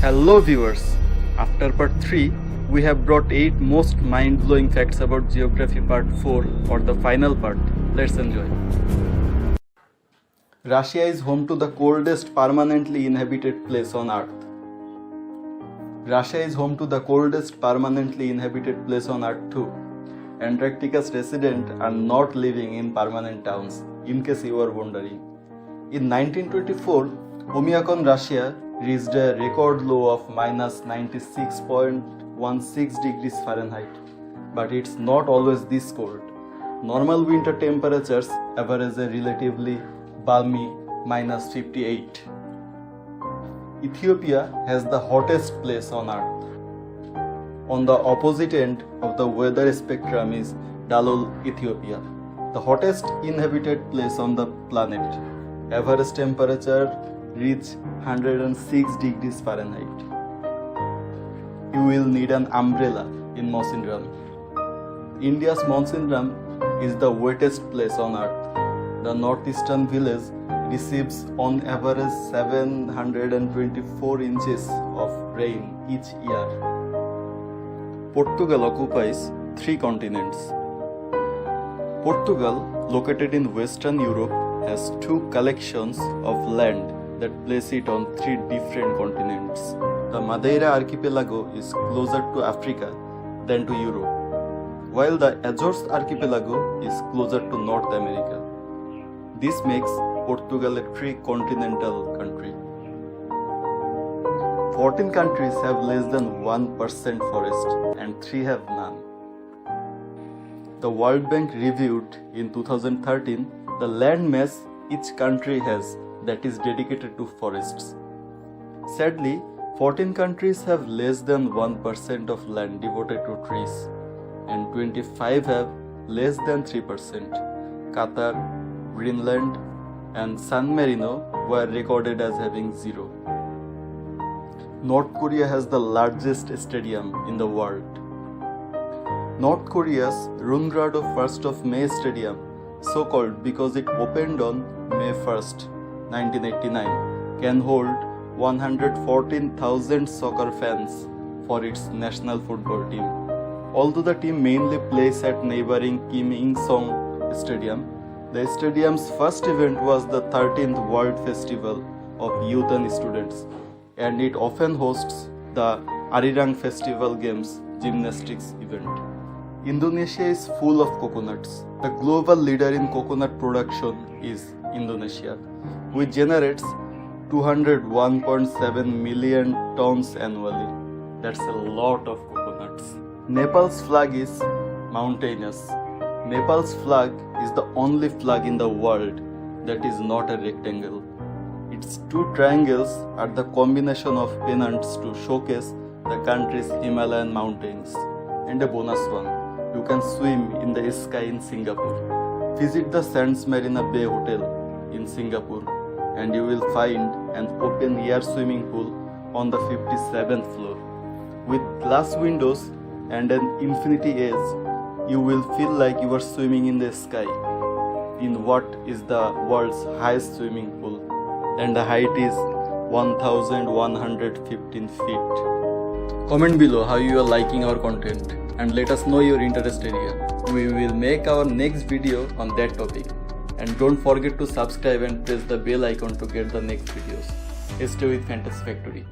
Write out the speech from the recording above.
Hello viewers, after part 3 we have brought 8 most mind-blowing facts about geography part 4 or the final part. Let's enjoy. Russia is home to the coldest permanently inhabited place on earth. Russia is home to the coldest permanently inhabited place on earth too. Antarctica's residents are not living in permanent towns, in case you are wondering. In 1924, Oymyakon, Russia reached a record low of minus 96.16 degrees Fahrenheit. But it's not always this cold. Normal winter temperatures average a relatively balmy minus 58. Ethiopia has the hottest place on earth. On the opposite end of the weather spectrum is Dalol, Ethiopia, the hottest inhabited place on the planet. Average temperature reach 106 degrees Fahrenheit. You will need an umbrella in Mawsynram. India's Mawsynram is the wettest place on earth. The northeastern village receives on average 724 inches of rain each year. Portugal occupies 3 continents. Portugal, located in Western Europe, has 2 collections of land that place it on 3 different continents. The Madeira archipelago is closer to Africa than to Europe, while the Azores archipelago is closer to North America. This makes Portugal a tri-continental country. 14 countries have less than 1% forest and 3 have none. The World Bank reviewed in 2013 the land mass each country has that is dedicated to forests. Sadly, 14 countries have less than 1% of land devoted to trees, and 25 have less than 3%. Qatar, Greenland, and San Marino were recorded as having 0. North Korea has the largest stadium in the world. North Korea's Rungrado 1st of May Stadium, so called because it opened on May 1st, 1989, can hold 114,000 soccer fans for its national football team. Although the team mainly plays at neighboring Kim Il-sung Stadium, the stadium's first event was the 13th World Festival of Youth and Students, and it often hosts the Arirang Festival Games gymnastics event. Indonesia is full of coconuts. The global leader in coconut production is Indonesia, which generates 201.7 million tons annually. That's a lot of coconuts. Nepal's flag is mountainous. Nepal's flag is the only flag in the world that is not a rectangle. Its 2 triangles are the combination of pennants to showcase the country's Himalayan mountains. And a bonus one, you can swim in the sky in Singapore. Visit the Sands Marina Bay Hotel in Singapore and you will find an open air swimming pool on the 57th floor. With glass windows and an infinity edge, you will feel like you are swimming in the sky in what is the world's highest swimming pool, and the height is 1115 feet. Comment below how you are liking our content and let us know your interest area. We will make our next video on that topic. And don't forget to subscribe and press the bell icon to get the next videos. Stay with Fantasy Factory.